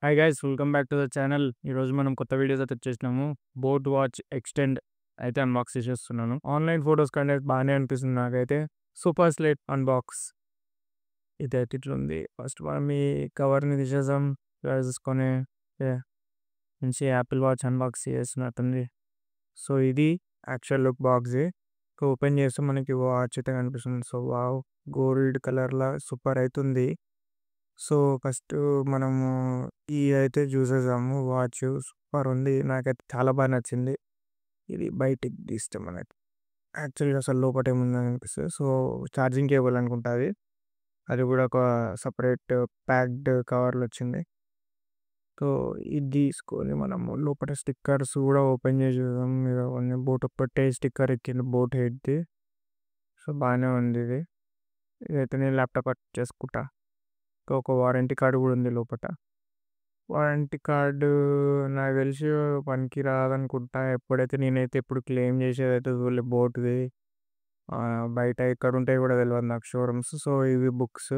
Hi guys welcome back to the channel. ఈరోజు మనం కొత్త వీడియోస్ అయితే వచ్చేసినాము. బోట్ వాచ్ ఎక్స్టెండ్ అయితే అన్బాక్స్ చేసేస్తున్నాను. ఆన్లైన్ ఫొటోస్ కంటే బాగానే అనిపిస్తుంది నాకైతే. సూపర్ స్లేట్ అన్బాక్స్ ఇదైతే ఇట్లుంది. ఫస్ట్ మనం ఈ కవర్ని తీసేసాం. తీసుకొని మంచి యాపిల్ వాచ్ అన్బాక్స్ చేస్తున్నట్టుంది. సో ఇది యాక్చువల్ లుక్ బాక్స్. ఓపెన్ చేస్తే మనకి వాచ్ అయితే కనిపిస్తుంది. సో వావ్, గోల్డ్ కలర్లా సూపర్ అవుతుంది. సో ఫస్ట్ మనము అయితే చూసేసాము. వాచ్ సూపర్ ఉంది. నాకైతే చాలా బాగా నచ్చింది. ఇది బయటికి తీస్తే మనకి యాక్చువల్గా అసలు లోపల ఏముందని అనిపిస్తుంది. సో ఛార్జింగ్ కేబుల్ అనుకుంటా అది. అది కూడా ఒక సపరేట్ ప్యాక్డ్ కవర్లో వచ్చింది. సో ఇది తీసుకొని మనము లోపల స్టిక్కర్స్ కూడా ఓపెన్ చేసి చూద్దాం. మీరు బోట్ ఒక్కటే స్టిక్కర్ ఎక్కింది, బోట్ హెడ్ది. సో బాగానే ఉంది ఇది. ఇదైతే నేను ల్యాప్టాప్ చేసుకుంటా. ఒక వారంటీ కార్డు కూడా ఉంది లోపల. వారంటీ కార్డు నాకు తెలిసి పనికి రాదనుకుంటా. నేనైతే ఎప్పుడు క్లెయిమ్ చేసేదైతే చూడలే బోట్‌ది. బయట ఎక్కడ ఉంటాయో కూడా తెలవదు నాకు షోరూమ్స్. సో ఇవి బుక్స్,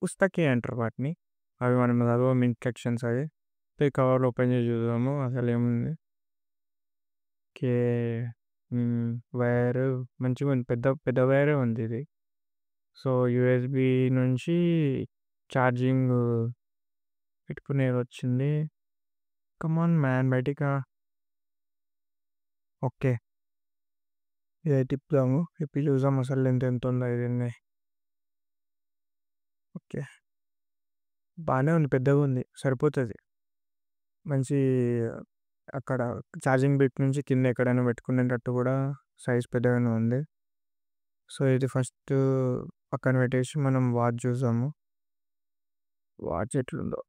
పుస్తకి అంటారు వాటిని. అవి మనం చదవం ఇన్‌స్ట్రక్షన్స్ అవి. ఈ కవర్ ఓపెన్ చేసి చూద్దాము అసలేముంది. ఓకే. వైరు మంచిగుంది. పెద్ద పెద్ద వైరే ఉంది ఇది. సో యూఎస్‌బి నుంచి ఛార్జింగ్ పెట్టుకునేది వచ్చింది. కమాన్ మ్యాన్ బయటికా. ఓకే. ఇదైతే తిప్పుదాము. తిప్పి చూద్దాం అసలు ఎంత ఉందో ఇది. ఓకే. బాగానే ఉంది, పెద్దగా ఉంది, సరిపోతుంది. మంచి అక్కడ ఛార్జింగ్ బిట్ నుంచి కింద ఎక్కడైనా పెట్టుకునేటట్టు కూడా సైజ్ పెద్దగానే ఉంది. సో ఇది ఫస్ట్ పక్కన పెట్టేసి మనం వాచ్ చూసాము. వాచ్ ఎట్లుందో.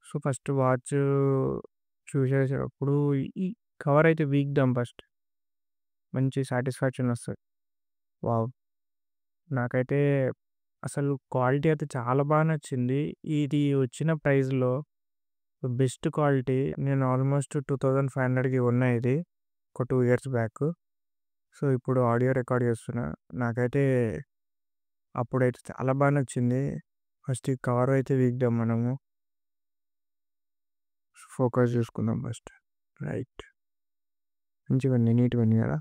సో ఫస్ట్ వాచ్ చూసేటప్పుడు ఈ కవర్ అయితే వీక్దాం ఫస్ట్. మంచి సాటిస్ఫాక్షన్ వస్తుంది. వావ్, నాకైతే అసలు క్వాలిటీ అయితే చాలా బాగా నచ్చింది. ఇది వచ్చిన ప్రైస్‌లో బెస్ట్ క్వాలిటీ. నేను ఆల్మోస్ట్ 2500కి కొన్నా ఇది. ఒక 2 ఇయర్స్ బ్యాక్. సో ఇప్పుడు ఆడియో రికార్డ్ చేస్తున్నా. నాకైతే అప్పుడైతే చాలా బాగా నచ్చింది. ఫస్ట్ ఈ కవర్ అయితే వీక్దాం మనము. ఫోకస్ చూసుకుందాం ఫస్ట్. రైట్. మంచిగా ఉంది, నీట్‌గా ఉంది కదా.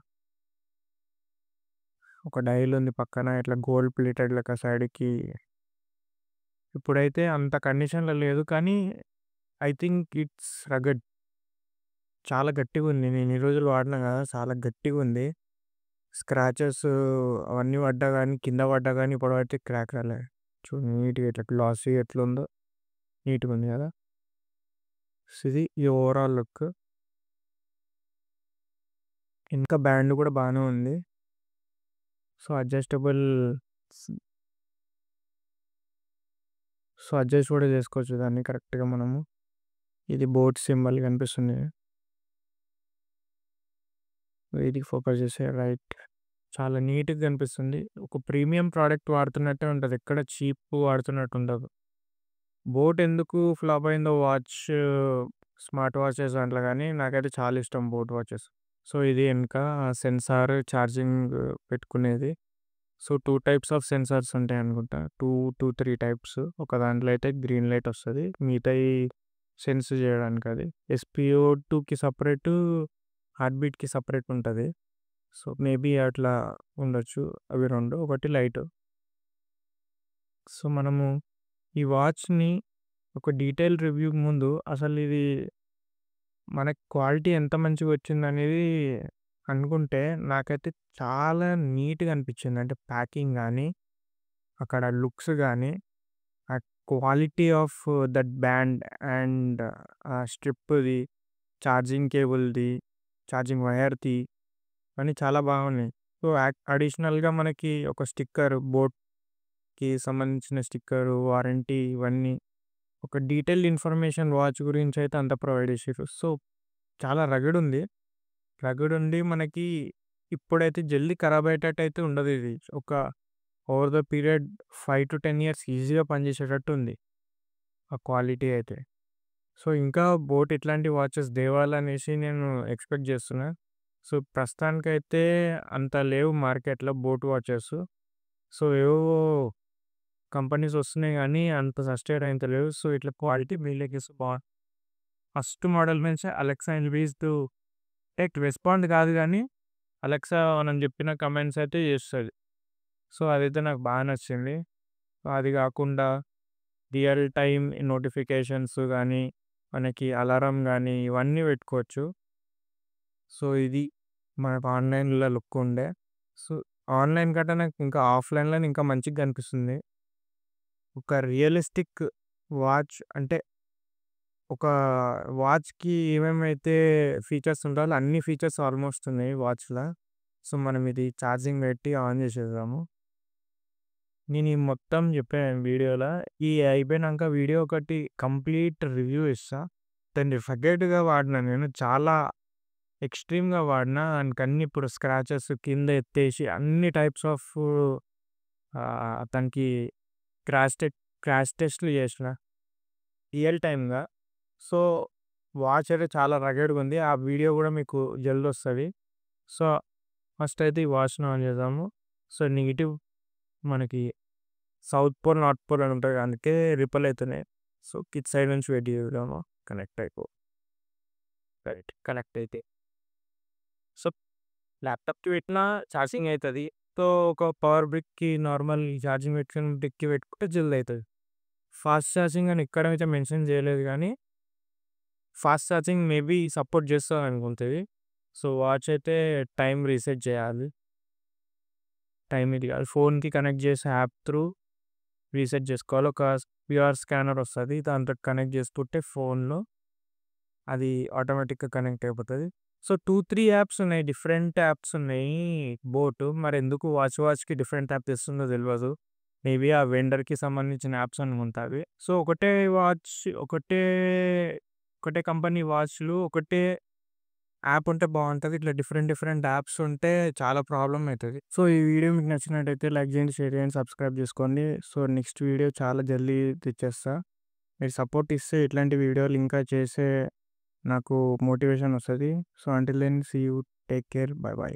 ఒక డైల్ ఉంది పక్కన, ఇట్లా గోల్డ్ ప్లేటెడ్ లెక్క సైడ్‌కి. ఇప్పుడైతే అంత కండిషన్‌లో లేదు కానీ ఐ థింక్ ఇట్స్ రగడ్. చాలా గట్టిగుంది. నేను ఈ రోజులు వాడినా కదా, చాలా గట్టిగుంది. స్క్రాచెస్ అవన్నీ పడ్డా గానీ, కింద పడ్డా గానీ ఇప్పటివరకి క్రాక్ రాలే. చూడు నీట్‌గా ఇట్లా గ్లాసీ ఎట్లుందో నీట్‌గుంది కదా. సో ఇది ఈ ఓవరాల్ లుక్. ఇంకా బ్యాండ్ కూడా బాగానే ఉంది. So adjustable. సో అడ్జస్ట్ కూడా చేసుకోవచ్చు దాన్ని కరెక్ట్‌గా మనము. ఇది బోట్ సింబల్ కనిపిస్తుంది. ఇది ఫోకస్ చేస్తే రైట్. చాలా నీట్‌గా కనిపిస్తుంది. ఒక ప్రీమియం ప్రోడక్ట్ వాడుతున్నట్టే ఉంటది. ఎక్కడ చీప్ వాడుతున్నట్టు ఉండదు. బోట్ ఎందుకు ఫ్లాప్ అయిందో స్మార్ట్ వాచెస్ దాంట్లో గానీ నాకైతే చాలా ఇష్టం బోట్ వాచెస్. సో ఇది వెనక సెన్సార్ ఛార్జింగ్ పెట్టుకునేది. సో 2 టైప్స్ ఆఫ్ సెన్సార్స్ ఉంటాయనుకుంటా. 3 టైప్స్. ఒక దాంట్లో అయితే గ్రీన్ లైట్ వస్తది. మిగతాయి సెన్స్ చేయడానికి అది. SpO2కి సపరేటు, హార్ట్ బీట్‌కి సపరేట్ ఉంటది. సో మేబీ అట్లా ఉండొచ్చు. అవి 2. ఒకటి లైటు. సో మనము ఈ వాచ్‌ని ఒక డీటెయిల్ రివ్యూకి ముందు అసలు ఇది మనకి క్వాలిటీ ఎంత మంచిగొచ్చిందనేది అనుకుంటే, నాకైతే చాలా నీట్‌గా అనిపిచ్చింది. అంటే ప్యాకింగ్ గానీ, అక్కడ లుక్స్ గానీ, ఆ quality of that band and ఆ స్ట్రిప్‌ది, ఛార్జింగ్ కేబుల్‌ది, ఛార్జింగ్ వైర్‌ది అన్నీ చాలా బాగున్నాయి. సో, అడిషనల్‌గా మనకి ఒక స్టిక్కర్, బోట్‌కి సంబంధించిన స్టిక్కరు, వారంటీ ఇవన్నీ ఒక డీటెయిల్డ్ ఇన్ఫర్మేషన్ వాచ్ గురించయితే అంతా ప్రొవైడ్ చేషిర్రు. సో, చాలా రగడుంది. రగడుండి మనకి ఇప్పుడైతే జల్దీ ఖరాబయ్యేటట్టయితే ఉండదిది. ఒక ఓవర్ ద పీరియడ్ 5-10 ఇయర్స్ ఈజీగా పనిచేసేటట్టు ఉంది ఆ క్వాలిటీ అయితే. సో, ఇంకా బోట్ ఇట్లాంటి వాచెస్ తేవాలనేసి నేను ఎక్స్‌పెక్ట్ జేస్తున్నా. సో, ప్రస్తుతానికైతే అంత లేవు మార్కెట్‌లో బోట్ వాచెస్. సో, ఏవో కంపెనీస్ వస్తున్నాయి కానీ అంత సస్టైన్ అయితలేవు. సో, ఇట్లా క్వాలిటీ బిల్డర్స్ ఫస్ట్ మోడల్ నుంచి Alexa increase to tech respond కాదు కానీ అలెక్సా మనం చెప్పిన కమెంట్స్ అయితే చేస్తుంది. సో, అదైతే నాకు బాగా నచ్చింది. అది కాకుండా రియల్ టైమ్ నోటిఫికేషన్స్ కానీ మనకి అలారం కానీ ఇవన్నీ పెట్టుకోవచ్చు. సో, ఇది మనకు ఆన్‌లైన్‌లో లుక్ ఉండే. సో, ఆన్‌లైన్ కంటే నాకు ఇంకా ఆఫ్‌లైన్‌లోనే ఇంకా మంచిగా కనిపిస్తుంది. ఒక రియలిస్టిక్ వాచ్ అంటే ఒక వాచ్‌కి ఏమేమైతే ఫీచర్స్ ఉండాలో అన్ని ఫీచర్స్ ఆల్మోస్ట్ ఉన్నాయి వాచ్‌లో. సో, మనం ఇది ఛార్జింగ్ పెట్టి ఆన్ చేసేద్దాము. నేను ఈ మొత్తం చెప్పాను వీడియోలో. ఈ అయిపోయినాక వీడియో ఒకటి కంప్లీట్ రివ్యూ ఇస్తా. దాన్ని రగడ్‌గా వాడినా నేను. చాలా ఎక్స్‌ట్రీమ్‌గా వాడినా. దానికన్నీ ఇప్పుడు స్క్రాచెస్ కింద ఎత్తేసి అన్ని టైప్స్ ఆఫ్ దానికి క్రాష్ టె క్రాష్ టెస్ట్‌లు చేసిన రియల్ టైమ్‌గా. సో, వాచ్ అయితే చాలా రగడ్‌గా ఉంది. ఆ వీడియో కూడా మీకు జల్దొస్తది. సో, ఫస్ట్ అయితే ఈ వాచ్‌ని ఆన్ చేద్దాము. సో, నెగెటివ్ మనకి సౌత్ పోల్, నార్త్ పోల్ అని ఉంటాయి. అందుకే రిపెల్ అయితున్నాయి. సో, కిడ్ సైడ్ నుంచి వెయిట్ చేద్దాము. కనెక్ట్ రైట్ కనెక్ట్ అయితే. సో, ల్యాప్‌టాప్‌కి పెట్టినా ఛార్జింగ్ అయితది. సో, ఒక పవర్ బ్రిక్‌కి నార్మల్ ఛార్జింగ్ పెట్టుకొని బ్రిక్‌కి పెట్టుకుంటే జల్దయితది. ఫాస్ట్ ఛార్జింగ్ అని ఎక్కడైతే మెన్షన్ చేయలేదు గానీ, ఫాస్ట్ ఛార్జింగ్ మేబీ సపోర్ట్ చేస్తదనుకుంటది. సో, వాచ్ అయితే టైమ్ రీసెట్ చేయాలి. టైమ్ ఇది కాదు. ఫోన్‌కి కనెక్ట్ చేసే యాప్ త్రూ రీసెట్ చేసుకోవాలి. ఒక క్యూఆర్ స్కానర్ వస్తది. దాంతోటి కనెక్ట్ చేసుకుంటే ఫోన్‌లో అది ఆటోమేటిక్‌గా కనెక్ట్ అయిపోతది. సో, 2, 3 యాప్స్ ఉన్నాయి. డిఫరెంట్ యాప్స్ ఉన్నాయి బోట్. మరెందుకు వాచ్‌కి డిఫరెంట్ యాప్ తెస్తుందో తెలవదు. మేబీ ఆ వెండర్‌కి సంబంధించిన యాప్స్ అనుకుంటా అవి. సో, ఒకటే ఒకటే కంపెనీ వాచ్‌లు ఒకటే యాప్ ఉంటే బావుంటది. ఇట్లా డిఫరెంట్ యాప్స్ ఉంటే చాలా ప్రాబ్లమ్ అయితది. సో, ఈ వీడియో మీకు నచ్చినట్టయితే లైక్ చేయండి, షేర్ చేయండి, సబ్స్క్రైబ్ చేసుకోండి. సో, నెక్స్ట్ వీడియో చాలా జల్దీ తెచ్చేస్తా. మీరు సపోర్ట్ ఇస్తే ఇట్లాంటి వీడియోలు ఇంకా చేసే నాకు మోటివేషన్ వస్తది. So, until then see you. Take care. Bye by.